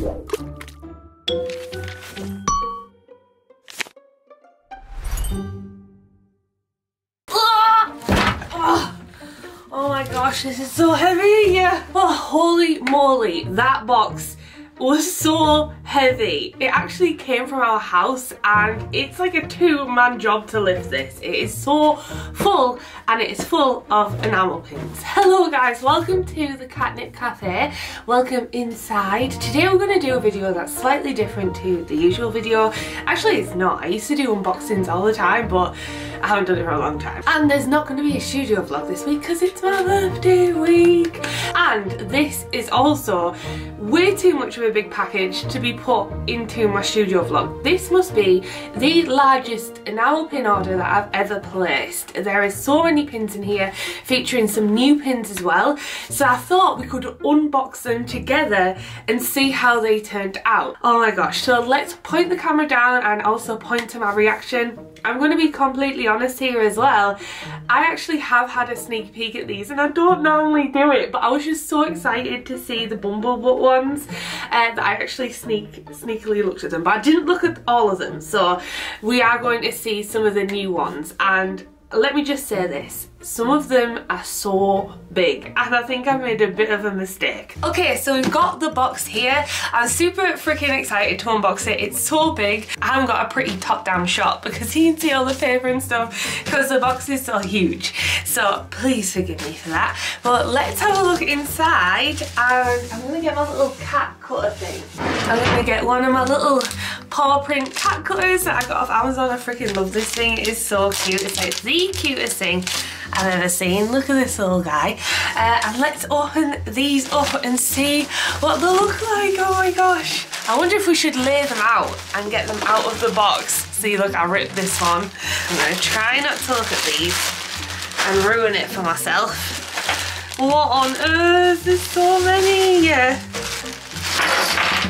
Oh my gosh, this is so heavy. Oh, holy moly, that box was so heavy. It actually came from our house and it's like a two-man job to lift this. It is so full and it is full of enamel pins. Hello guys, welcome to the Katnipp Cafe. Welcome inside. Today we're going to do a video that's slightly different to the usual video. Actually it's not. I used to do unboxings all the time, but I haven't done it for a long time. And there's not going to be a studio vlog this week because it's my birthday week. And this is also way too much of a big package to be put into my studio vlog. This must be the largest enamel pin order that I've ever placed. There is so many pins in here, featuring some new pins as well. So I thought we could unbox them together and see how they turned out. Oh my gosh, so let's point the camera down and also point to my reaction. I'm going to be completely honest here as well. I actually have had a sneak peek at these and I don't normally do it, but I was just so excited to see the BABYBLUU ones that I actually sneakily looked at them, but I didn't look at all of them. So we are going to see some of the new ones, and let me just say this, some of them are so big and I think I made a bit of a mistake. Okay, so we've got the box here. I'm super freaking excited to unbox it. It's so big. I haven't got a pretty top-down shot because you can see all the paper and stuff because the box is so huge. So please forgive me for that. But let's have a look inside, and I'm gonna get my little cat cutter thing. I'm gonna get one of my little paw print cat cutters that I got off Amazon. I freaking love this thing. It is so cute. It's like the cutest thing I've ever seen. Look at this little guy. And let's open these up and see what they look like. Oh my gosh. I wonder if we should lay them out and get them out of the box. See, look, I ripped this one. I'm going to try not to look at these and ruin it for myself. What on earth? There's so many.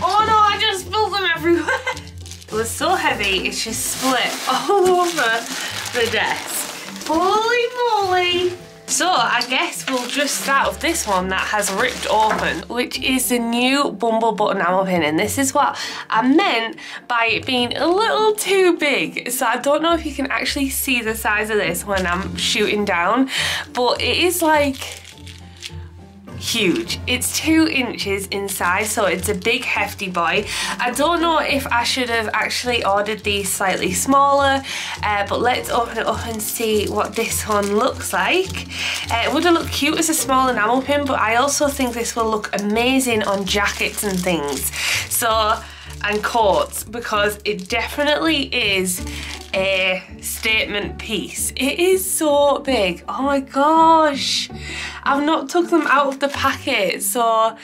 Oh no, I just spilled them everywhere. It was so heavy, it's just split all over the desk. Holy moly! So I guess we'll just start with this one that has ripped open, which is the new BABYBLUU enamel pin, and this is what I meant by it being a little too big. So I don't know if you can actually see the size of this when I'm shooting down, but it is like huge. It's 2 inches in size, so it's a big hefty boy. I don't know if I should have actually ordered these slightly smaller, but let's open it up and see what this one looks like. It would have looked cute as a small enamel pin, but I also think this will look amazing on jackets and things, and coats, because it definitely is a statement piece. It is so big. Oh my gosh, I've not took them out of the packet, so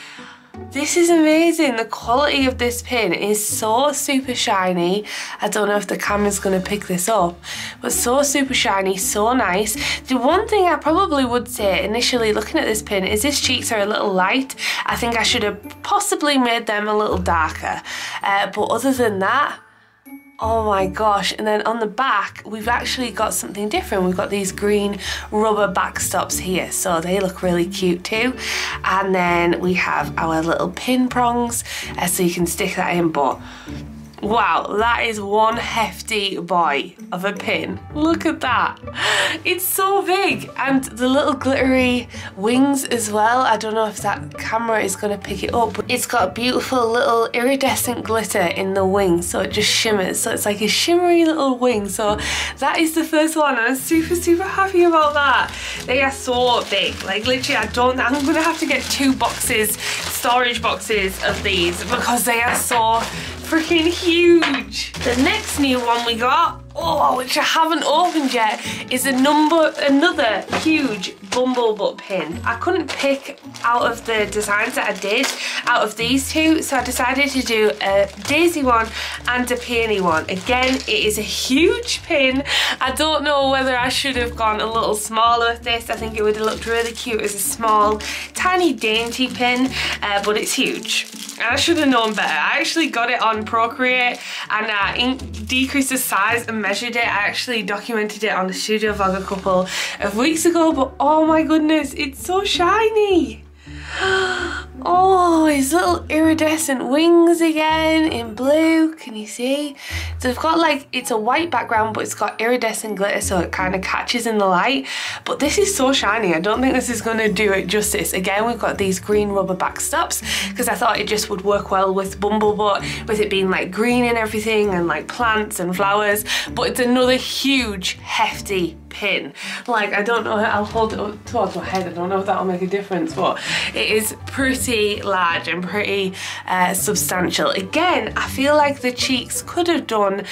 this is amazing. The quality of this pin is so super shiny. I don't know if the camera's going to pick this up, but so super shiny, so nice. The one thing I probably would say initially looking at this pin is its cheeks are a little light. I think I should have possibly made them a little darker, but other than that, oh my gosh. And then on the back we've actually got something different. We've got these green rubber backstops here, so they look really cute too. And then we have our little pin prongs, so you can stick that in. But wow, that is one hefty boy of a pin. Look at that. It's so big. And the little glittery wings as well. I don't know if that camera is going to pick it up, but it's got a beautiful little iridescent glitter in the wing, so it just shimmers. So it's like a shimmery little wing. So that is the first one. I'm super happy about that. They are so big. Like literally, I'm going to have to get 2 boxes, storage boxes of these, because they are so freaking huge. The next new one we got, which I haven't opened yet, is another huge BABYBLUU pin. I couldn't pick out of the designs that I did out of these two, so I decided to do a daisy one and a peony one. Again, it is a huge pin. I don't know whether I should have gone a little smaller with this. I think it would have looked really cute as a small, tiny, dainty pin, but it's huge. And I should have known better. I actually got it on Procreate and decreased the size and measured it. I actually documented it on the studio vlog a couple of weeks ago, but oh my goodness, it's so shiny. Oh, his little iridescent wings again in blue. Can you see? So we've got like, it's a white background, but it's got iridescent glitter, so it kind of catches in the light. But this is so shiny. I don't think this is going to do it justice. Again, we've got these green rubber backstops because I thought it just would work well with BABYBLUU, with it being like green and everything and like plants and flowers. But it's another huge, hefty pin. Like, I don't know, I'll hold it up towards my head. I don't know if that'll make a difference, but it is pretty large and pretty substantial. Again, I feel like the cheeks could have done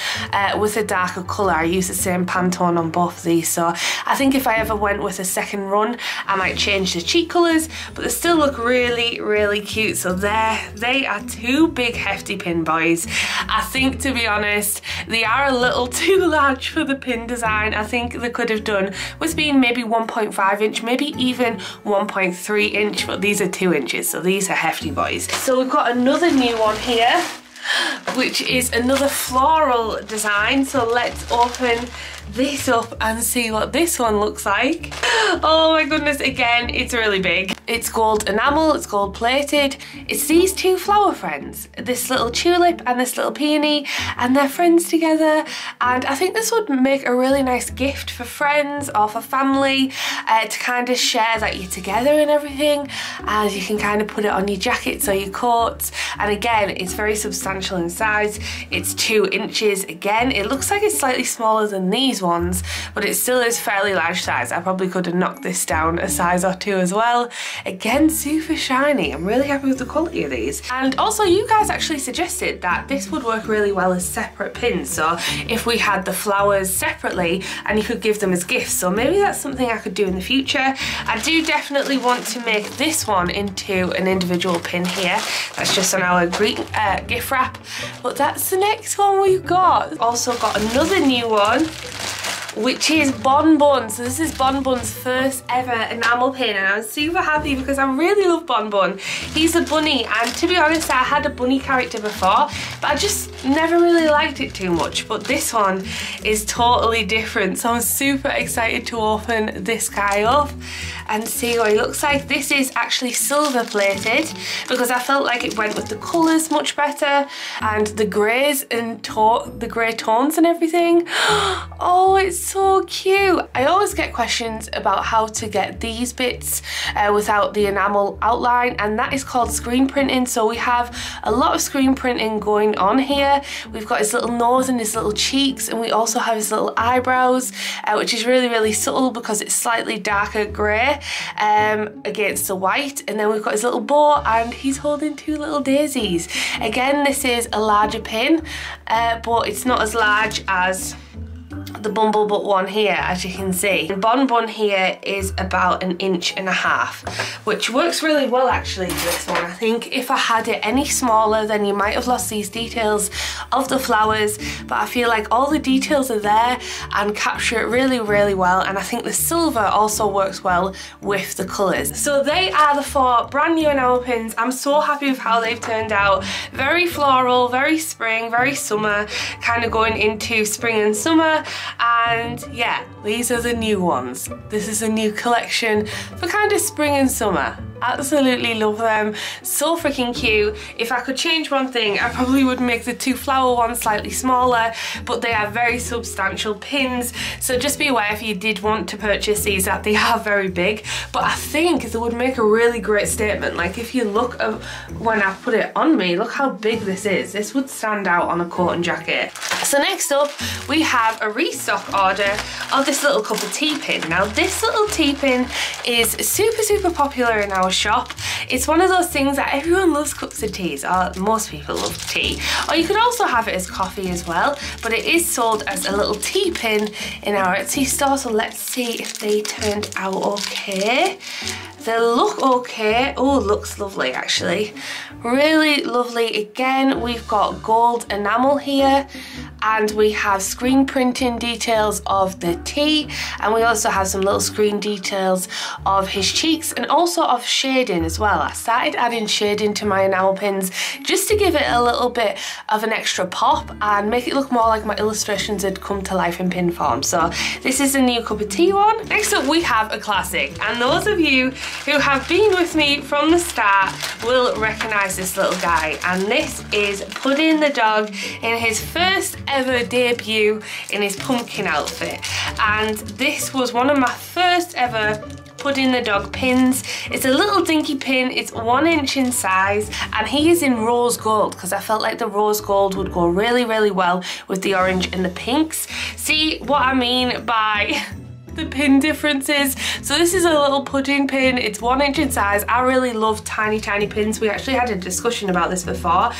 with a darker colour. I use the same Pantone on both of these, so I think if I ever went with a second run, I might change the cheek colours, but they still look really, really cute. So they are two big hefty pin boys. I think, to be honest, they are a little too large for the pin design. I think they could have done with being maybe 1.5 inch, maybe even 1.3 inch, but these are 2 inches, so these are hefty boys. So we've got another new one here, which is another floral design. So let's open this up and see what this one looks like. Oh my goodness, again, it's really big. It's gold enamel, it's gold plated. It's these two flower friends, this little tulip and this little peony, and they're friends together. And I think this would make a really nice gift for friends or for family to kind of share that you're together and everything. And you can kind of put it on your jackets or your coats. And again, it's very substantial in size. It's 2 inches. Again, it looks like it's slightly smaller than these ones, but it still is fairly large size. I probably could have knocked this down a size or 2 as well. Again, super shiny. I'm really happy with the quality of these. And also, you guys actually suggested that this would work really well as separate pins. So if we had the flowers separately and you could give them as gifts, so maybe that's something I could do in the future. I do definitely want to make this one into an individual pin here. That's just on our gift wrap. But that's the next one we've got. Also got another new one, which is Bon Bon. So this is Bon Bon's first ever enamel pin, and I'm super happy because I really love Bon Bon. He's a bunny, and to be honest, I had a bunny character before, but I just never really liked it too much. But this one is totally different, so I'm super excited to open this guy up and see what he looks like. This is actually silver plated because I felt like it went with the colours much better, and the greys and the grey tones and everything. Oh, it's so cute. I always get questions about how to get these bits without the enamel outline, and that is called screen printing. So we have a lot of screen printing going on here. We've got his little nose and his little cheeks, and we also have his little eyebrows, which is really, really subtle because it's slightly darker grey against the white. And then we've got his little bow, and he's holding 2 little daisies. Again, this is a larger pin, but it's not as large as the BABYBLUU one here, as you can see. The Bon Bon here is about 1.5 inches, which works really well actually for this one. I think if I had it any smaller, then you might have lost these details of the flowers, but I feel like all the details are there and capture it really, really well. And I think the silver also works well with the colours. So they are the 4 brand new enamel pins. I'm so happy with how they've turned out. Very floral, very spring, very summer, kind of going into spring and summer. And yeah, these are the new ones. This is a new collection for kind of spring and summer. Absolutely love them. So freaking cute. If I could change one thing, I probably would make the 2 flower ones slightly smaller, but they are very substantial pins. So just be aware if you did want to purchase these that they are very big, but I think they would make a really great statement. Like if you look at when I put it on me, look how big this is. This would stand out on a coat and jacket. So next up, we have a restock order of this little cup of tea pin. Now this little tea pin is super, super popular in our shop. It's one of those things that everyone loves cups of teas, or most people love tea. Or you could also have it as coffee as well, but it is sold as a little tea pin in our Etsy store. So let's see if they turned out okay. They look okay. Oh, looks lovely actually. Really lovely. Again, we've got gold enamel here, and we have screen printing details of the tea, and we also have some little screen details of his cheeks and also of shading as well. I started adding shading to my enamel pins just to give it a little bit of an extra pop and make it look more like my illustrations had come to life in pin form. So this is a new cup of tea one. Next up we have a classic, and those of you who have been with me from the start will recognise this little guy, and this is Pudding the dog in his first ever debut in his pumpkin outfit. And this was one of my first ever Pudding the dog pins. It's a little dinky pin, it's 1 inch in size, and he is in rose gold because I felt like the rose gold would go really, really well with the orange and the pinks. See what I mean by the pin differences? So this is a little pudding pin, it's 1 inch in size. I really love tiny pins. We actually had a discussion about this before,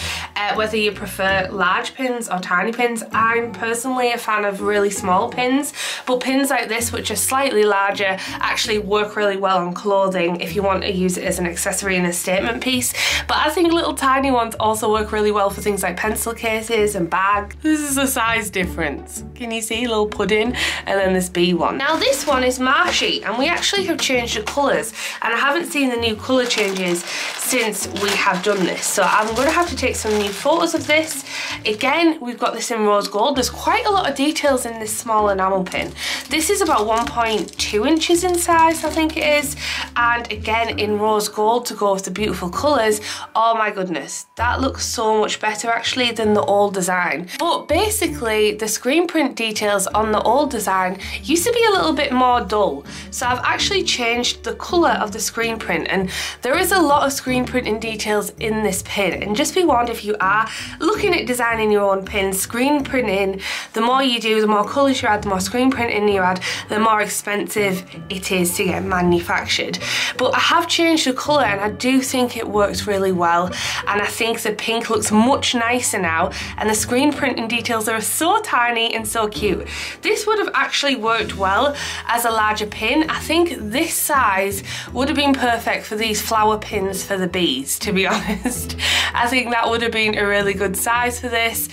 whether you prefer large pins or tiny pins. I'm personally a fan of really small pins, but pins like this, which are slightly larger, actually work really well on clothing if you want to use it as an accessory and a statement piece. But I think little tiny ones also work really well for things like pencil cases and bags. This is a size difference. Can you see? Little pudding, and then this bee one. Now this one is Marshy, and we actually have changed the colours, and I haven't seen the new colour changes since we have done this, so I'm going to have to take some new photos of this. Again, we've got this in rose gold. There's quite a lot of details in this small enamel pin. This is about 1.2 inches in size, I think it is, and again in rose gold to go with the beautiful colours. Oh my goodness, that looks so much better actually than the old design. But basically the screen print details on the old design used to be a little bit more dull, so I've actually changed the colour of the screen print, and there is a lot of screen printing details in this pin. And just be warned, if you are looking at designing your own pins, screen printing, the more you do, the more colours you add, the more screen printing you add, the more expensive it is to get manufactured. But I have changed the colour, and I do think it works really well, and I think the pink looks much nicer now, and the screen printing details are so tiny and so cute. This would have actually worked well as a larger pin. I think this size would have been perfect for these flower pins for the bees, to be honest. I think that would have been a really good size for this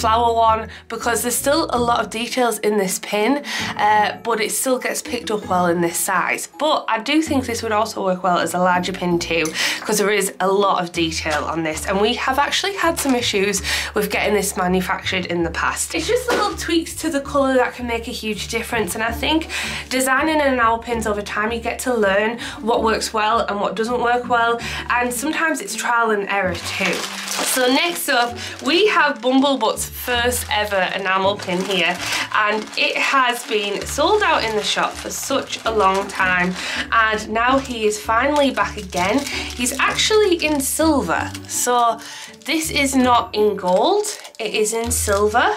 flower one, because there's still a lot of details in this pin, but it still gets picked up well in this size. But I do think this would also work well as a larger pin too, because there is a lot of detail on this, and we have actually had some issues with getting this manufactured in the past. It's just little tweaks to the colour that can make a huge difference, and I think designing enamel pins over time, you get to learn what works well and what doesn't work well, and sometimes it's trial and error too. So next up we have BABYBLUU's first ever enamel pin here, and it has been sold out in the shop for such a long time, and now he is finally back again. He's actually in silver, so this is not in gold, it is in silver.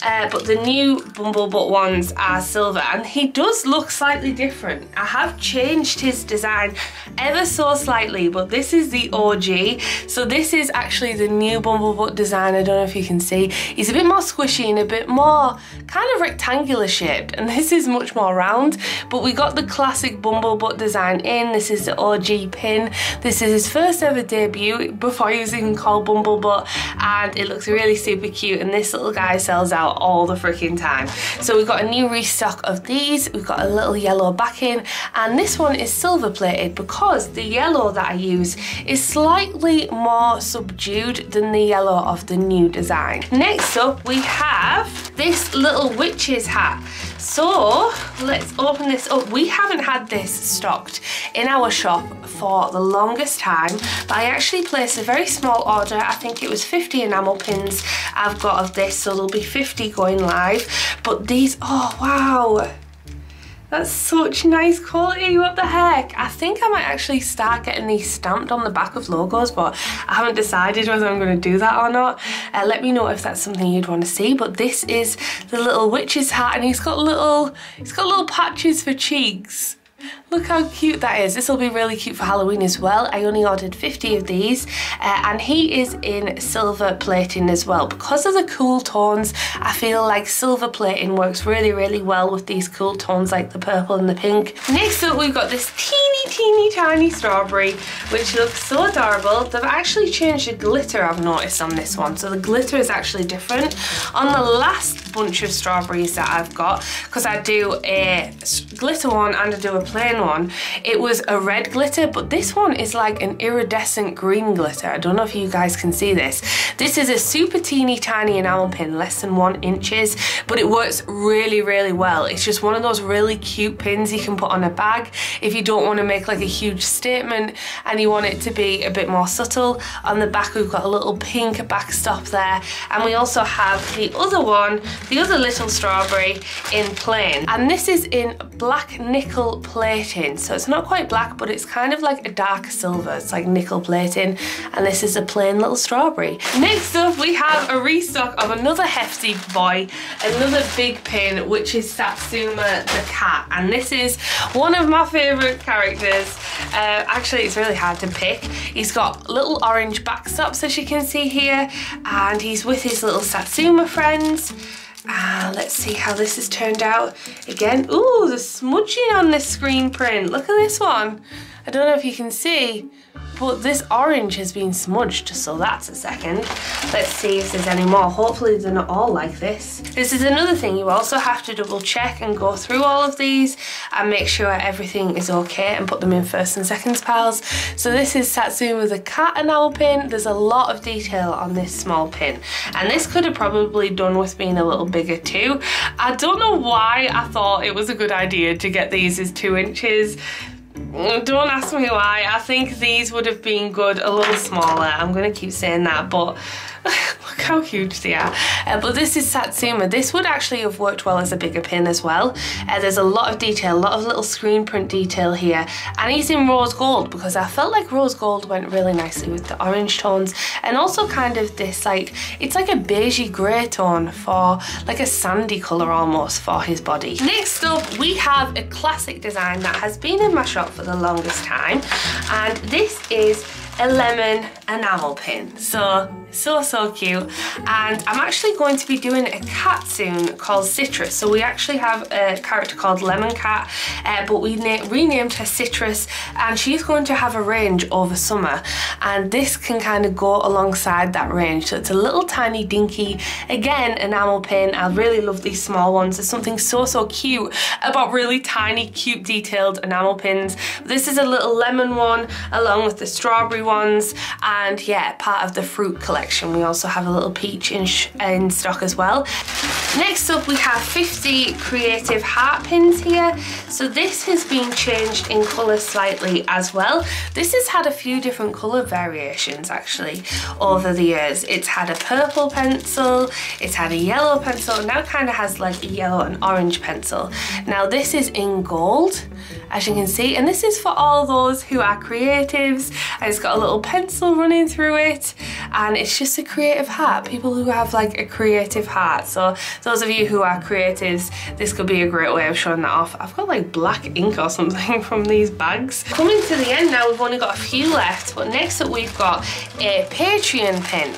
But the new BABYBLUU ones are silver, and he does look slightly different. I have changed his design ever so slightly, but this is the OG. So this is actually the new BABYBLUU design. I don't know if you can see. He's a bit more squishy and a bit more kind of rectangular shaped, and this is much more round. But we got the classic BABYBLUU design in. This is the OG pin. This is his first ever debut before he was even called BABYBLUU, and it looks really super cute, and this little guy sells out all the freaking time. So we've got a new restock of these. We've got a little yellow backing, and this one is silver plated because the yellow that I use is slightly more subdued than the yellow of the new design. Next up we have this little witch's hat. So let's open this up. We haven't had this stocked in our shop for the longest time, but I actually placed a very small order. I think it was 50 enamel pins I've got of this, so there'll be 50 going live. But these, oh wow, that's such nice quality, what the heck. I think I might actually start getting these stamped on the back of logos, but I haven't decided whether I'm going to do that or not. Let me know if that's something you'd want to see. But this is the little witch's hat, and he's got little patches for cheeks. Look how cute that is. This will be really cute for Halloween as well. I only ordered 50 of these, and he is in silver plating as well. Because of the cool tones, I feel like silver plating works really, really well with these cool tones like the purple and the pink. Next up, we've got this teeny tiny strawberry, which looks so adorable. They've actually changed the glitter, I've noticed, on this one. So the glitter is actually different. On the last bunch of strawberries that I've got, because I do a glitter one and I do a plain Pin one, it was a red glitter, but this one is like an iridescent green glitter. I don't know if you guys can see this. This is a super teeny tiny enamel pin, less than 1 inch, but it works really, really well. It's just one of those really cute pins you can put on a bag if you don't want to make like a huge statement and you want it to be a bit more subtle. On the back we've got a little pink backstop there, and we also have the other one, the other little strawberry in plain, and this is in black nickel plating. So it's not quite black, but it's kind of like a dark silver. It's like nickel plating, and this is a plain little strawberry. Next up we have a restock of another hefty boy, another big pin, which is Satsuma the Cat, and this is one of my favourite characters. Actually it's really hard to pick. He's got little orange backstops, as you can see here, and he's with his little Satsuma friends. Let's see how this has turned out. Again, ooh, the smudging on this screen print. Look at this one. I don't know if you can see, but this orange has been smudged, so that's a second. Let's see if there's any more. Hopefully they're not all like this. This is another thing, you also have to double check and go through all of these and make sure everything is okay and put them in first and seconds piles. So this is Satsuma the Cat enamel pin. There's a lot of detail on this small pin, and this could have probably done with being a little bigger too. I don't know why I thought it was a good idea to get these as 2 inches. Don't ask me why. I think these would have been good a little smaller. I'm gonna keep saying that, but look how huge they are. But this is Satsuma. This would actually have worked well as a bigger pin as well. There's a lot of detail, a lot of little screen print detail here, and he's in rose gold because I felt like rose gold went really nicely with the orange tones, and also kind of this, like, it's like a beigey grey tone for like a sandy colour almost for his body. Next up we have a classic design that has been in my shop for the longest time, and this is a lemon enamel pin. So cute, and I'm actually going to be doing a cat soon called Citrus. So we actually have a character called Lemon Cat, but we renamed her Citrus, and she's going to have a range over summer, and this can kind of go alongside that range. So it's a little tiny dinky, again, enamel pin. I really love these small ones. There's something so cute about really tiny, cute, detailed enamel pins. This is a little lemon one along with the strawberry ones, and yeah, part of the fruit collection. We also have a little peach in stock as well. Next up we have 50 creative heart pins here. So this has been changed in colour slightly as well. This has had a few different colour variations actually over the years. It's had a purple pencil, it's had a yellow pencil, and now kind of has like a yellow and orange pencil. Now this is in gold, as you can see, and this is for all those who are creatives, and it's got a little pencil running through it, and it's just a creative heart, people who have like a creative heart. So those of you who are creatives, this could be a great way of showing that off. I've got like black ink or something from these bags. Coming to the end now, we've only got a few left, but next up we've got a Patreon pin.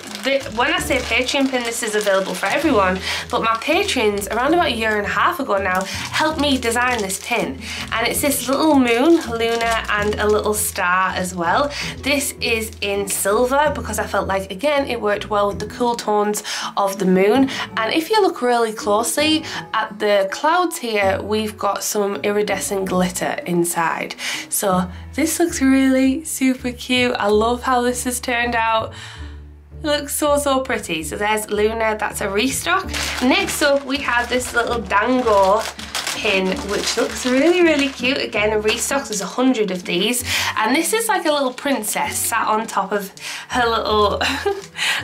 When I say Patreon pin, this is available for everyone, but my patrons around about 1.5 years ago now helped me design this pin, and it's this little moon, Luna, and a little star as well. This is in silver because I felt like, again, it worked well with the cool tones of the moon. And if you look really closely at the clouds here, we've got some iridescent glitter inside. So this looks really super cute. I love how this has turned out. It looks so pretty. So there's Luna, that's a restock. Next up we have this little dango pin, which looks really cute. Again, a restock. There's 100 of these, and this is like a little princess sat on top of her little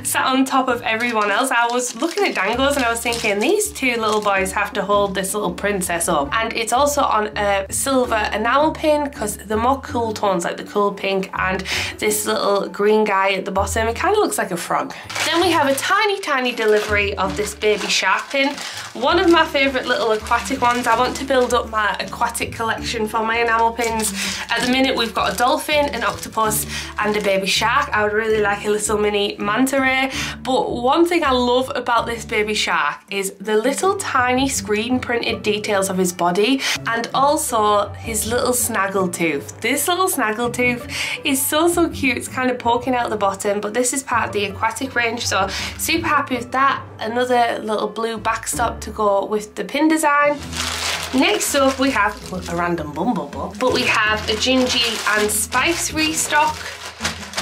sat on top of everyone else. I was looking at dangos and I was thinking these two little boys have to hold this little princess up, and it's also on a silver enamel pin because the more cool tones, like the cool pink and this little green guy at the bottom, it kind of looks like a frog. Then we have a tiny delivery of this baby shark pin, one of my favorite little aquatic ones. I want to build up my aquatic collection for my enamel pins. At the minute we've got a dolphin, an octopus and a baby shark. I would really like a little mini manta ray, but one thing I love about this baby shark is the little tiny screen printed details of his body, and also his little snaggle tooth. This little snaggle tooth is so cute. It's kind of poking out the bottom, but this is part of the aquatic range, so super happy with that. Another little blue backstop to go with the pin design. Next up we have a random BABYBLUU, but we have a gingy and spice restock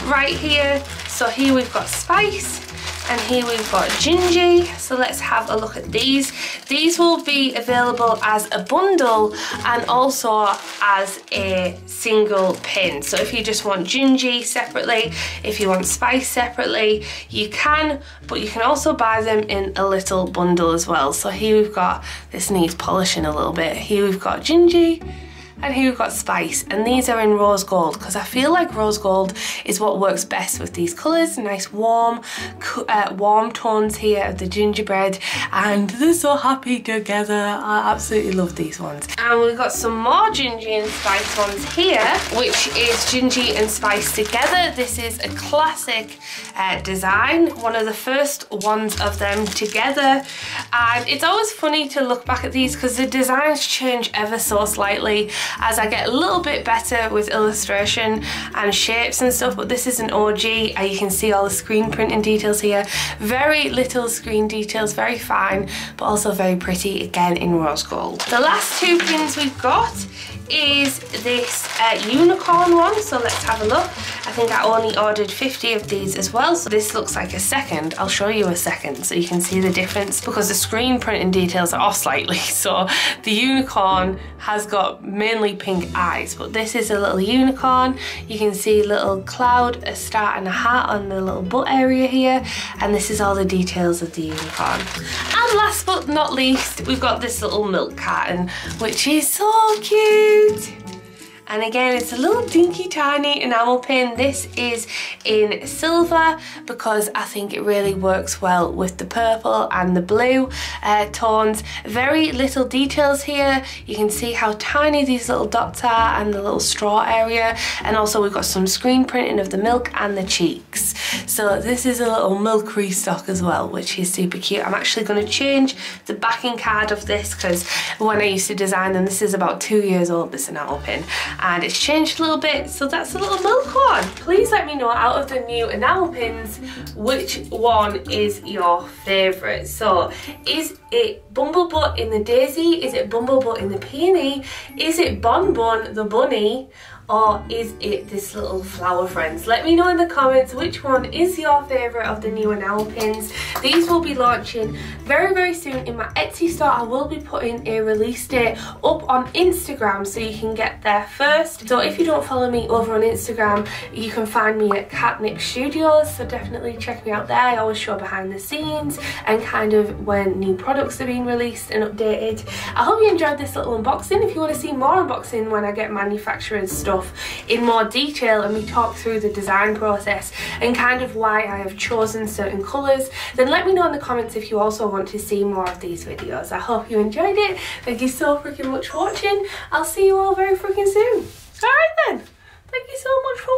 right here. So here we've got spice and here we've got gingy. So let's have a look at these. These will be available as a bundle and also as a single pin. So if you just want gingy separately, if you want spice separately, you can, but you can also buy them in a little bundle as well. So here we've got, this needs polishing a little bit. Here we've got gingy, and here we've got spice, and these are in rose gold because I feel like rose gold is what works best with these colours. Nice warm tones here of the gingerbread, and they're so happy together. I absolutely love these ones. And we've got some more gingy and spice ones here, which is gingy and spice together. This is a classic design, one of the first ones of them together, and it's always funny to look back at these because the designs change ever so slightly as I get a little bit better with illustration and shapes and stuff, but this is an OG and you can see all the screen printing details here. Very little screen details, very fine, but also very pretty, again in rose gold. The last two pins we've got is this unicorn one, so let's have a look. I think I only ordered 50 of these as well, so this looks like a second. I'll show you a second so you can see the difference because the screen printing details are off slightly. So the unicorn has got mainly pink eyes, but this is a little unicorn. You can see a little cloud, a star and a hat on the little butt area here, and this is all the details of the unicorn. And last but not least, we've got this little milk carton, which is so cute. And again, it's a little dinky tiny enamel pin. This is in silver because I think it really works well with the purple and the blue tones. Very little details here. You can see how tiny these little dots are and the little straw area. And also we've got some screen printing of the milk and the cheeks. So this is a little milk restock as well, which is super cute. I'm actually going to change the backing card of this because when I used to design them, this is about 2 years old, this enamel pin, and it's changed a little bit, so that's a little milk one. Please let me know out of the new enamel pins which one is your favourite. So is it BABYBLUU in the daisy? Is it BABYBLUU in the peony? Is it Bon Bon the bunny? Or is it this little flower friends? Let me know in the comments which one is your favourite of the new enamel pins. These will be launching very, very soon in my Etsy store. I will be putting a release date up on Instagram so you can get there first. So if you don't follow me over on Instagram, you can find me at Katnipp Studios, so definitely check me out there. I always show behind the scenes and kind of when new products are being released and updated. I hope you enjoyed this little unboxing. If you want to see more unboxing when I get manufacturers stuff in more detail and we talk through the design process and kind of why I have chosen certain colours, then let me know in the comments if you also want to see more of these videos. I hope you enjoyed it. Thank you so freaking much for watching. I'll see you all very freaking soon. Alright then, thank you so much for